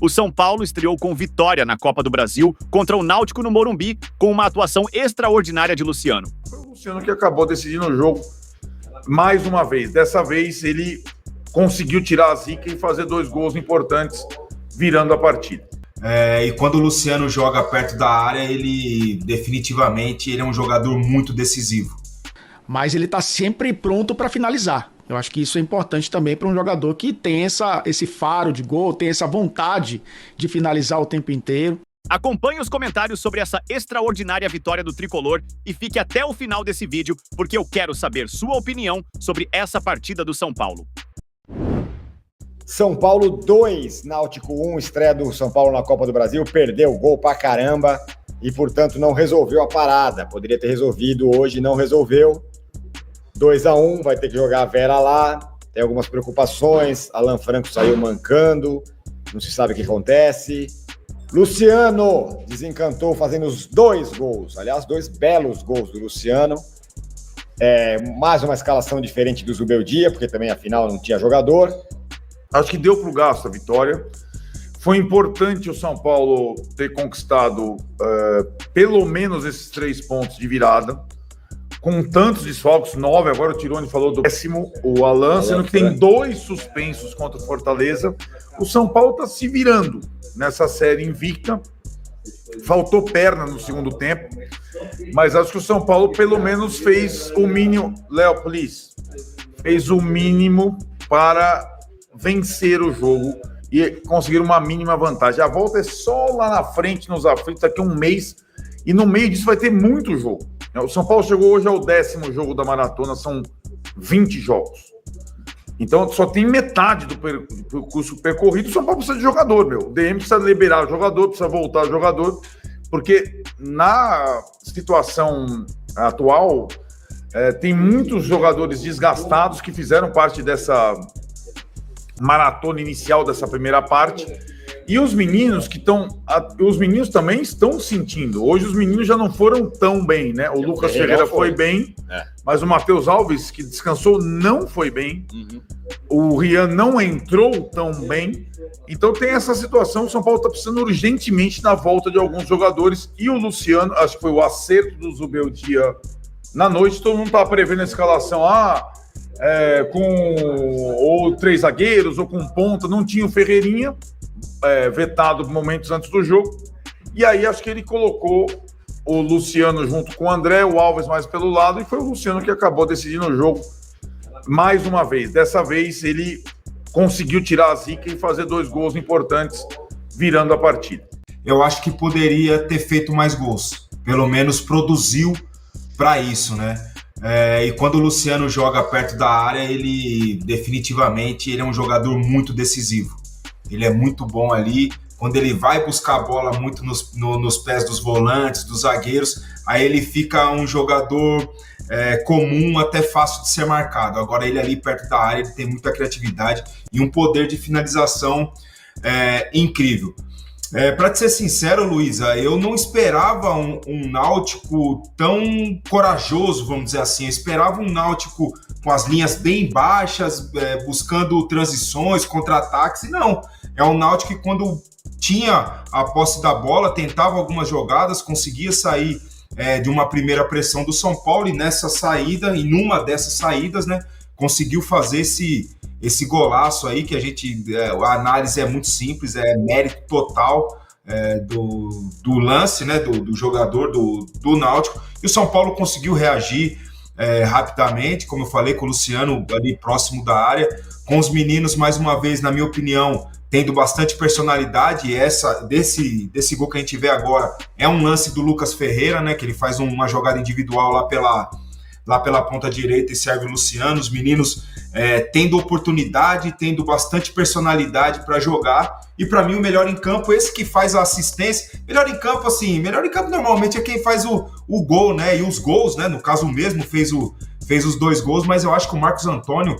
O São Paulo estreou com vitória na Copa do Brasil contra o Náutico no Morumbi, com uma atuação extraordinária de Luciano. Foi o Luciano que acabou decidindo o jogo mais uma vez. Dessa vez ele conseguiu tirar a zica e fazer 2 gols importantes, virando a partida. E quando o Luciano joga perto da área, ele definitivamente é um jogador muito decisivo. Mas ele está sempre pronto para finalizar. Eu acho que isso é importante também para um jogador que tem esse faro de gol, tem essa vontade de finalizar o tempo inteiro. Acompanhe os comentários sobre essa extraordinária vitória do Tricolor e fique até o final desse vídeo, porque eu quero saber sua opinião sobre essa partida do São Paulo. São Paulo 2, Náutico 1, estreia do São Paulo na Copa do Brasil, perdeu o gol pra caramba e, portanto, não resolveu a parada. Poderia ter resolvido hoje, não resolveu. 2-1, vai ter que jogar a Vera lá, tem algumas preocupações, Alan Franco saiu mancando, não se sabe o que acontece. Luciano desencantou fazendo os 2 gols, aliás, 2 belos gols do Luciano. Mais uma escalação diferente do Zubeldia, porque também afinal não tinha jogador. Acho que deu para o gasto a vitória. Foi importante o São Paulo ter conquistado pelo menos esses 3 pontos de virada. Com tantos desfalques, 9, agora o Tironi falou do 10º, o Alan, sendo que tem 2 suspensos contra o Fortaleza. O São Paulo está se virando nessa série invicta. Faltou perna no segundo tempo, mas acho que o São Paulo pelo menos fez o mínimo. Léo, please. Fez o mínimo para vencer o jogo e conseguir uma mínima vantagem. A volta é só lá na frente, nos aflitos, daqui a um mês, e no meio disso vai ter muito jogo. O São Paulo chegou hoje ao 10º jogo da maratona, são 20 jogos. Então só tem metade do percurso percorrido. O São Paulo precisa de jogador, meu. O DM precisa liberar o jogador, precisa voltar o jogador, porque na situação atual tem muitos jogadores desgastados que fizeram parte dessa maratona inicial dessa primeira parte. E os meninos os meninos também estão sentindo. Hoje os meninos já não foram tão bem, né? O Lucas Ferreira foi bem, mas o Matheus Alves, que descansou, não foi bem. O Rian não entrou tão bem. Então tem essa situação. O São Paulo está precisando urgentemente da volta de alguns jogadores. E o Luciano, acho que foi o acerto do Zubeldia na noite. Todo mundo estava prevendo a escalação. Com ou 3 zagueiros ou com ponta. Não tinha o Ferreirinha. Vetado momentos antes do jogo, e aí acho que ele colocou o Luciano junto com o André, o Alves mais pelo lado, e foi o Luciano que acabou decidindo o jogo mais uma vez. Dessa vez ele conseguiu tirar a zica e fazer 2 gols importantes, virando a partida. Eu acho que poderia ter feito mais gols, pelo menos produziu para isso, né? E quando o Luciano joga perto da área, ele definitivamente é um jogador muito decisivo. Ele é muito bom ali, quando ele vai buscar a bola muito nos pés dos volantes, dos zagueiros, aí ele fica um jogador comum, até fácil de ser marcado. Agora ele ali perto da área, ele tem muita criatividade e um poder de finalização incrível. Para te ser sincero, Luísa, eu não esperava um Náutico tão corajoso, vamos dizer assim. Eu esperava um Náutico com as linhas bem baixas, buscando transições, contra-ataques. E não, é um Náutico que quando tinha a posse da bola, tentava algumas jogadas, conseguia sair de uma primeira pressão do São Paulo, e nessa saída, e numa dessas saídas, né, conseguiu fazer esse golaço aí, que a análise é muito simples, é mérito total do lance, né, do jogador do Náutico, e o São Paulo conseguiu reagir rapidamente, como eu falei, com o Luciano ali próximo da área, com os meninos, mais uma vez, na minha opinião, tendo bastante personalidade, e desse gol que a gente vê agora é um lance do Lucas Ferreira, né, que ele faz uma jogada individual lá pela ponta direita e serve o Luciano. Os meninos tendo oportunidade, tendo bastante personalidade para jogar, e para mim o melhor em campo, esse que faz a assistência, melhor em campo normalmente é quem faz o gol, né, e os gols, né, no caso mesmo fez os 2 gols, mas eu acho que o Marcos Antônio,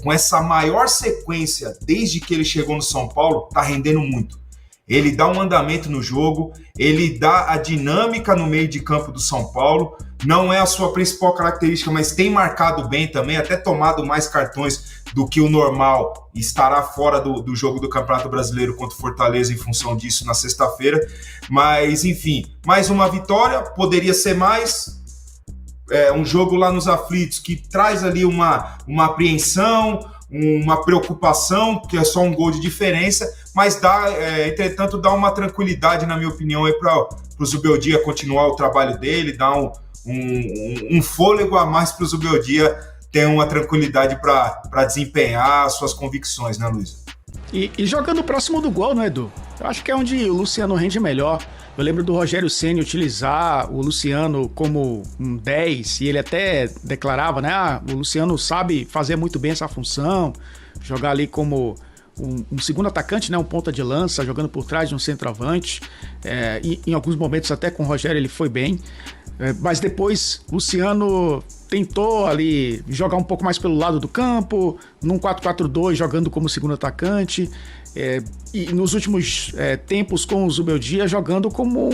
com essa maior sequência desde que ele chegou no São Paulo, tá rendendo muito. ele dá um andamento no jogo, ele dá a dinâmica no meio de campo do São Paulo, não é a sua principal característica, mas tem marcado bem também, até tomado mais cartões do que o normal, estará fora do jogo do Campeonato Brasileiro contra o Fortaleza em função disso na sexta-feira, mas enfim, mais uma vitória, poderia ser mais, um jogo lá nos aflitos que traz ali uma apreensão, uma preocupação, que é só um gol de diferença, mas entretanto dá uma tranquilidade, na minha opinião, para o Zubeldia continuar o trabalho dele, dá um fôlego a mais para o Zubeldia ter uma tranquilidade para desempenhar suas convicções, né, Luiz? E jogando próximo do gol, né, Edu? Eu acho que é onde o Luciano rende melhor. Eu lembro do Rogério Ceni utilizar o Luciano como um 10, e ele até declarava, né? O Luciano sabe fazer muito bem essa função, jogar ali como um segundo atacante, né? Um ponta de lança, jogando por trás de um centroavante. E em alguns momentos até com o Rogério ele foi bem. Mas depois Luciano tentou ali jogar um pouco mais pelo lado do campo, num 4-4-2, jogando como segundo atacante. E nos últimos tempos com o Zubeldia jogando como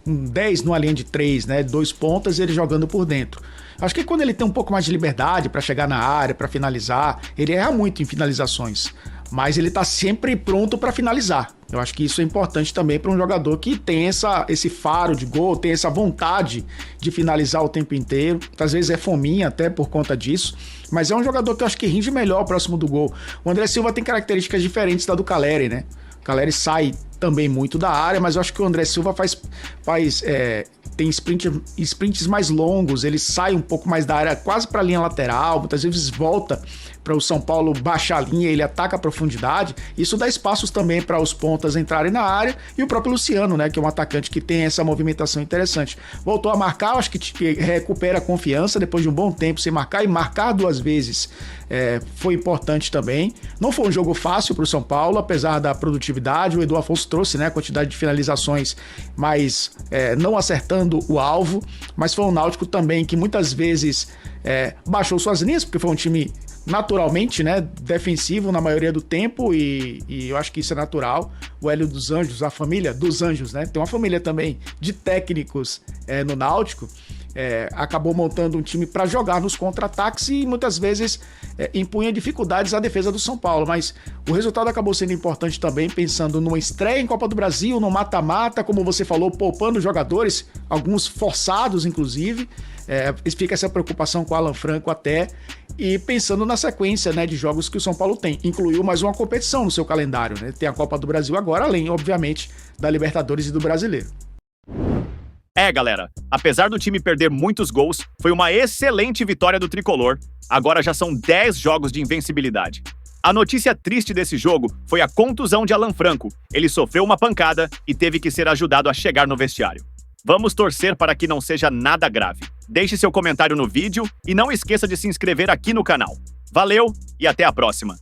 um 10 numa linha de 3, né? 2 pontas e ele jogando por dentro. Acho que quando ele tem um pouco mais de liberdade para chegar na área, para finalizar, ele erra muito em finalizações, mas ele tá sempre pronto para finalizar. Eu acho que isso é importante também para um jogador que tem esse faro de gol, tem essa vontade de finalizar o tempo inteiro. Às vezes é fominha até por conta disso, mas é um jogador que eu acho que rende melhor próximo do gol. O André Silva tem características diferentes da do Calleri, né? O Calleri sai também muito da área, mas eu acho que o André Silva tem sprints mais longos, ele sai um pouco mais da área, quase para a linha lateral, muitas vezes volta para o São Paulo baixar a linha, ele ataca a profundidade. Isso dá espaços também para os pontas entrarem na área, e o próprio Luciano, né, que é um atacante que tem essa movimentação interessante. Voltou a marcar, acho que recupera a confiança depois de um bom tempo sem marcar, e marcar 2 vezes foi importante também. Não foi um jogo fácil para o São Paulo, apesar da produtividade. O Edu Afonso trouxe, né, a quantidade de finalizações, mas não acertando o alvo. Mas foi um Náutico também que muitas vezes baixou suas linhas, porque foi um time naturalmente, né, defensivo na maioria do tempo, e eu acho que isso é natural. O Hélio dos Anjos, a família dos Anjos, né, tem uma família também de técnicos no Náutico, acabou montando um time para jogar nos contra-ataques e muitas vezes impunha dificuldades à defesa do São Paulo, mas o resultado acabou sendo importante também, pensando numa estreia em Copa do Brasil, no mata-mata, como você falou, poupando jogadores, alguns forçados inclusive. Fica essa preocupação com o Alan Franco até, e pensando na sequência, né, de jogos que o São Paulo tem. Incluiu mais uma competição no seu calendário, né? Tem a Copa do Brasil agora, além, obviamente, da Libertadores e do Brasileiro. Galera, apesar do time perder muitos gols, foi uma excelente vitória do Tricolor. Agora já são 10 jogos de invencibilidade. A notícia triste desse jogo foi a contusão de Alan Franco. Ele sofreu uma pancada e teve que ser ajudado a chegar no vestiário. Vamos torcer para que não seja nada grave. Deixe seu comentário no vídeo e não esqueça de se inscrever aqui no canal. Valeu e até a próxima!